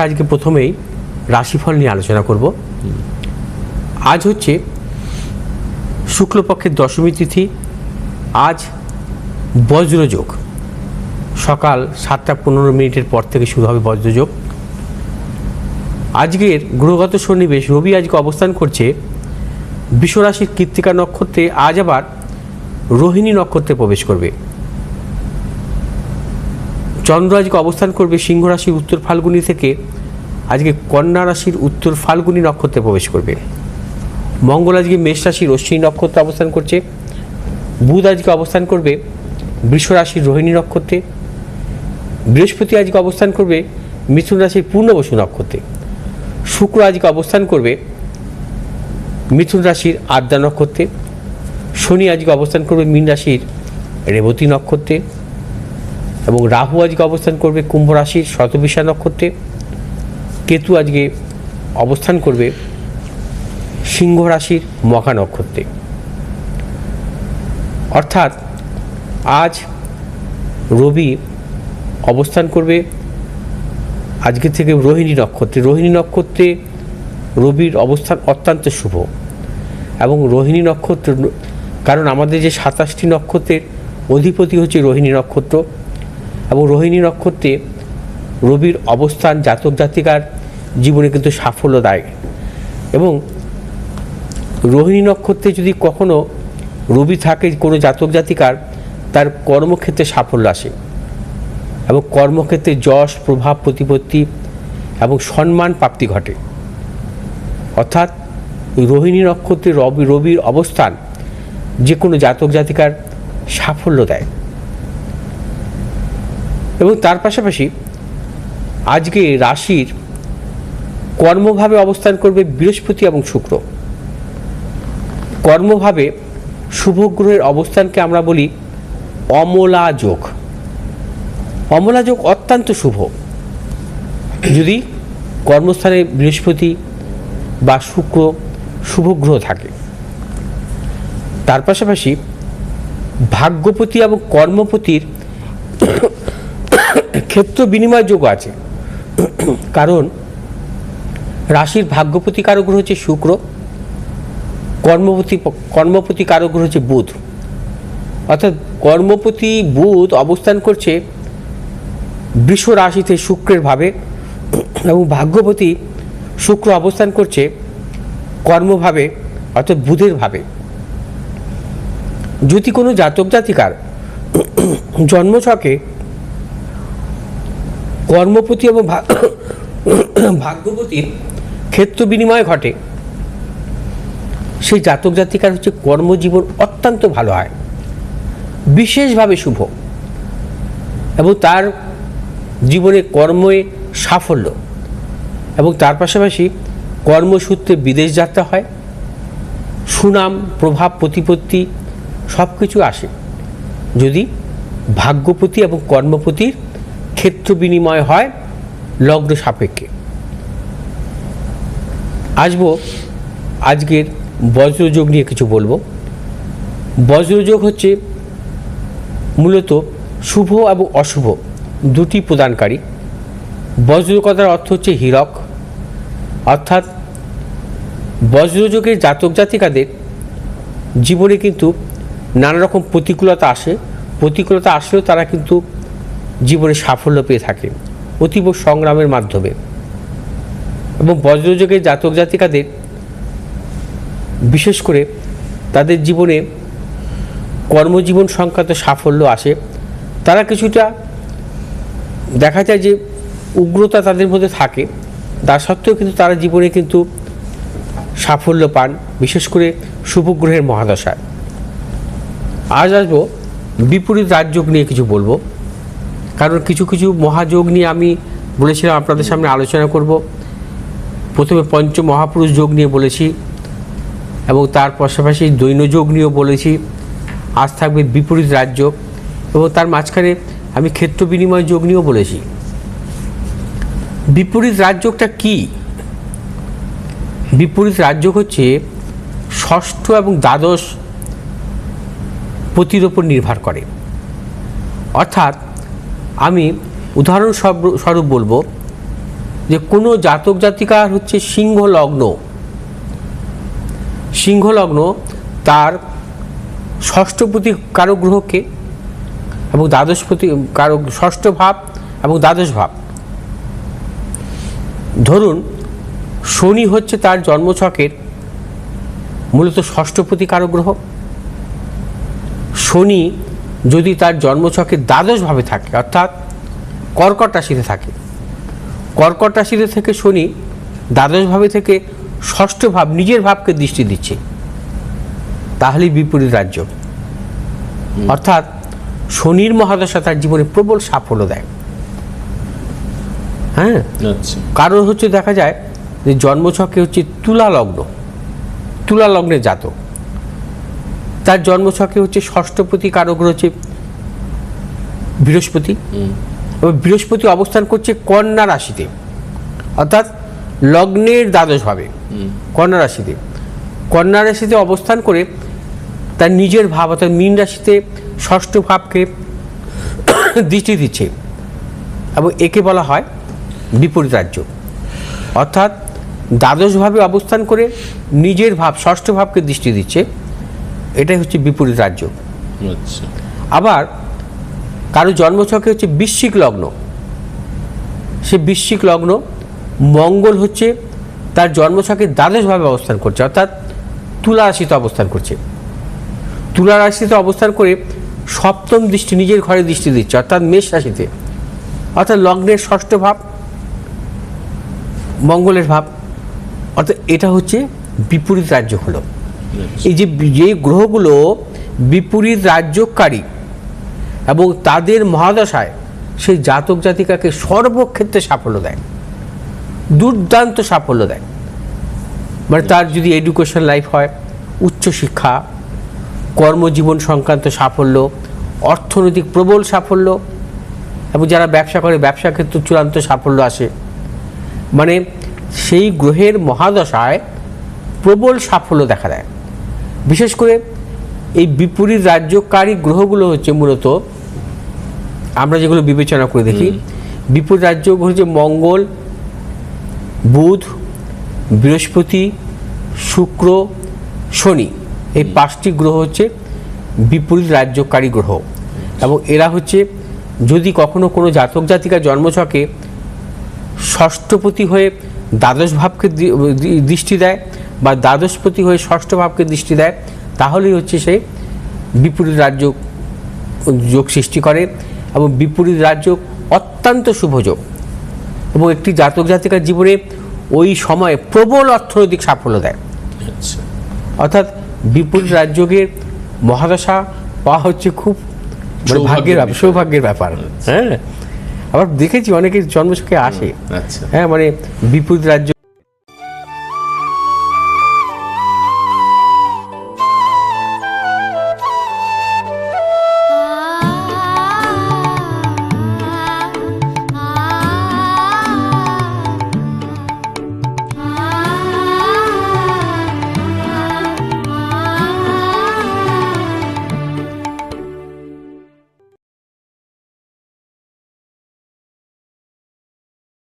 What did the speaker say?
আজকে প্রথমেই রাশিফল নিয়ে আলোচনা করব। আজ হচ্ছে শুক্লপক্ষের দশমী তিথি। আজ বজ্রযোগ সকাল 7:15 পর থেকে শুরু হবে বজ্রযোগ। আজকের গ্রহগত সন্নিবেশ, রবি আজকে অবস্থান করছে বৃষরাশির কৃত্তিকা নক্ষত্রে, আজ আবার রোহিণী নক্ষত্রে প্রবেশ করবে। চন্দ্র আজকে অবস্থান করবে সিংহ রাশির উত্তর ফাল্গুনি থেকে আজকে কন্যা রাশির উত্তর ফাল্গুনি নক্ষত্রে প্রবেশ করবে। মঙ্গল আজকে মেষ রাশির অশ্বিনী নক্ষত্রে অবস্থান করছে। বুধ আজকে অবস্থান করবে বৃষ রাশির রোহিণী নক্ষত্রে। বৃহস্পতি আজকে অবস্থান করবে মিথুন রাশির পূর্ণবসু নক্ষত্রে। শুক্র আজকে অবস্থান করবে মিথুন রাশির আদ্রা নক্ষত্রে। শনি আজকে অবস্থান করবে মীন রাশির রেবতী নক্ষত্রে এবং রাহু আজকে অবস্থান করবে কুম্ভ রাশির শতবিশা নক্ষত্রে। কেতু আজকে অবস্থান করবে সিংহ রাশির মঘা নক্ষত্রে। অর্থাৎ আজ রবি অবস্থান করবে আজকে থেকে রোহিণী নক্ষত্রে। রোহিণী নক্ষত্রে রবির অবস্থান অত্যন্ত শুভ এবং রোহিণী নক্ষত্র, কারণ আমাদের যে 27টি নক্ষত্রের অধিপতি হচ্ছে রোহিণী নক্ষত্র এবং রোহিণী নক্ষত্রে রবির অবস্থান জাতক জাতিকার জীবনে কিন্তু সাফল্যদায়ক। এবং রোহিণী নক্ষত্রে যদি কখনো রবি থাকে কোনো জাতক জাতিকার, তার কর্মক্ষেত্রে সাফল্য আসে এবং কর্মক্ষেত্রে যশ, প্রভাব, প্রতিপত্তি এবং সম্মান প্রাপ্তি ঘটে। অর্থাৎ রোহিণী নক্ষত্রে রবির অবস্থান যে কোনো জাতক জাতিকার সাফল্য দেয়। এবং তার পাশাপাশি আজকে রাশির কর্মভাবে অবস্থান করবে বৃহস্পতি এবং শুক্র। কর্মভাবে শুভ গ্রহের অবস্থানকে আমরা বলি অমলা যোগ। অমলা যোগ অত্যন্ত শুভ যদি কর্মস্থানে বৃহস্পতি বা শুক্র শুভ গ্রহ থাকে। তার পাশাপাশি ভাগ্যপতি এবং কর্মপতির ক্ষেত্র বিনিময় যোগ আছে, কারণ রাশির ভাগ্যপতি কারক গ্রহ হচ্ছে শুক্র, কর্মপতি কারক গ্রহ হচ্ছে বুধ। অর্থাৎ কর্মপতি বুধ অবস্থান করছে বৃষ রাশিতে শুক্রের ভাবে এবং ভাগ্যপতি শুক্র অবস্থান করছে কর্মভাবে অর্থাৎ বুধের ভাবে। যদি কোনো জাতক জাতিকার জন্মছকে কর্মপতি এবং ভাগ্যপতির ক্ষেত্র বিনিময় ঘটে, সেই জাতক জাতিকার হচ্ছে কর্মজীবন অত্যন্ত ভালো হয়, বিশেষভাবে শুভ এবং তার জীবনে কর্মে সাফল্য এবং তার পাশাপাশি কর্মসূত্রে বিদেশ যাত্রা হয়, সুনাম, প্রভাব, প্রতিপত্তি সব কিছু আসে যদি ভাগ্যপতি এবং কর্মপতির ক্ষেত্র বিনিময় হয় লগ্ন সাপেক্ষে। আসবো আজকের বজ্রযোগ নিয়ে কিছু বলবো। বজ্রযোগ হচ্ছে মূলত শুভ এবং অশুভ দুটি প্রদানকারী। বজ্র কথার অর্থ হচ্ছে হীরক। অর্থাৎ বজ্রযোগের জাতক জাতিকাদের জীবনে কিন্তু নানা রকম প্রতিকূলতা আসে। প্রতিকূলতা আসলেও তারা কিন্তু জীবনে সাফল্য পেয়ে থাকে অতীব সংগ্রামের মাধ্যমে। এবং বজ্রযোগের জাতক জাতিকাদের বিশেষ করে তাদের জীবনে কর্মজীবন সংক্রান্ত সাফল্য আসে। তারা কিছুটা দেখা যায় যে উগ্রতা তাদের মধ্যে থাকে, তা সত্ত্বেও কিন্তু তারা জীবনে কিন্তু সাফল্য পান, বিশেষ করে শুভ গ্রহের মহাদশায়। আজ আসবো বিপরীত রাজযোগ নিয়ে কিছু বলবো, কারণ কিছু কিছু মহাযোগ নিয়ে আমি বলেছিলাম আপনাদের সামনে আলোচনা করব। প্রথমে পঞ্চ মহাপুরুষ যোগ নিয়ে বলেছি এবং তার পাশাপাশি দৈন্যযোগ নিয়েও বলেছি। আজ থাকবে বিপরীত রাজযোগ এবং তার মাঝখানে আমি ক্ষেত্র বিনিময় যোগ নিয়েও বলেছি। বিপরীত রাজযোগটা কি? বিপরীত রাজযোগ হচ্ছে ষষ্ঠ এবং দ্বাদশ পতির ওপর নির্ভর করে। অর্থাৎ আমি উদাহরণস্বরূপ বলবো যে কোনো জাতক জাতিকার হচ্ছে সিংহ লগ্ন তার ষষ্ঠপতি কারক গ্রহকে এবং দ্বাদশপতি কারক, ষষ্ঠ ভাব এবং দ্বাদশ ভাব। ধরুন শনি হচ্ছে তার জন্মছকের মূলত ষষ্ঠপতি কারক গ্রহ। শনি যদি তার জন্মছকের দ্বাদশ ভাবে থাকে, অর্থাৎ কর্কট রাশিতে থাকে, কর্কট রাশিতে থেকে শনি দ্বাদশ ভাবে থেকে ষষ্ঠ ভাব, নিজের ভাবকে দৃষ্টি দিচ্ছে, তাহলে বিপরীত রাজ্য। অর্থাৎ শনির মহাদশা তার জীবনে প্রবল সাফল্য দেয়। হ্যাঁ, কারণ হচ্ছে দেখা যায় যে জন্মছকে হচ্ছে তুলা লগ্নের জাতক, তার জন্মছকে হচ্ছে ষষ্ঠপতি কারক গ্রহ হচ্ছে বৃহস্পতি, এবং বৃহস্পতি অবস্থান করছে কন্যা রাশিতে, অর্থাৎ লগ্নের দ্বাদশ ভাবে কন্যা রাশিতে অবস্থান করে তার নিজের ভাব অর্থাৎ মীন রাশিতে ষষ্ঠ ভাবকে দৃষ্টি দিচ্ছে, এবং একে বলা হয় বিপরীত রাজ্য। অর্থাৎ দ্বাদশভাবে অবস্থান করে নিজের ভাব ষষ্ঠ ভাবকে দৃষ্টি দিচ্ছে, এটাই হচ্ছে বিপরীত রাজ্য। আবার কারো জন্মছকে হচ্ছে বৃশ্চিক লগ্ন, সে বৃশ্চিক লগ্ন মঙ্গল হচ্ছে তার জন্মছকে দ্বাদশভাবে অবস্থান করছে, অর্থাৎ তুলা রাশিতে অবস্থান করছে। তুলা রাশিতে অবস্থান করে সপ্তম দৃষ্টি নিজের ঘরে দৃষ্টি দিচ্ছে, অর্থাৎ মেষ রাশিতে, অর্থাৎ লগ্নের ষষ্ঠ ভাব মঙ্গলের ভাব, অর্থাৎ এটা হচ্ছে বিপরীত রাজ্য হলো। এই যে গ্রহগুলো বিপরীত রাজ্যকারী এবং তাদের মহাদশায় সেই জাতক জাতিকাকে সর্বক্ষেত্রে সাফল্য দেয়, দুর্দান্ত সাফল্য দেয়। মানে তার যদি এডুকেশন লাইফ হয়, উচ্চশিক্ষা, কর্মজীবন সংক্রান্ত সাফল্য, অর্থনৈতিক প্রবল সাফল্য, এবং যারা ব্যবসা করে ব্যবসা ক্ষেত্রে চূড়ান্ত সাফল্য আসে। মানে সেই গ্রহের মহাদশায় প্রবল সাফল্য দেখা দেয়। বিশেষ করে এই বিপরীত রাজ্যকারী গ্রহগুলো হচ্ছে মূলত আমরা যেগুলো বিবেচনা করে দেখি, বিপরীত রাজ্য হচ্ছে মঙ্গল, বুধ, বৃহস্পতি, শুক্র, শনি, এই পাঁচটি গ্রহ হচ্ছে বিপরীত রাজ্যকারী গ্রহ। এবং এরা হচ্ছে যদি কখনো কোনো জাতক জাতিকা জন্মছকে ষষ্ঠপতি হয়ে দ্বাদশ ভাবকে দৃষ্টি দেয় বা দ্বাদশপতি হয়ে ষষ্ঠ ভাবকে দৃষ্টি দেয়, তাহলেই হচ্ছে সে বিপরীত রাজ্য যোগ সৃষ্টি করে। এবং বিপরীত রাজ্য অত্যন্ত শুভযোগ, এবং একটি জাতক জাতিকার জীবনে ওই সময়ে প্রবল অর্থনৈতিক সাফল্য দেয়। অর্থাৎ বিপরীত রাজ্যের মহাদশা পাওয়া হচ্ছে খুব সৌভাগ্যের ব্যাপার। হ্যাঁ, আবার দেখেছি অনেকে জন্মছকে আসে, হ্যাঁ, মানে বিপরীত রাজ্য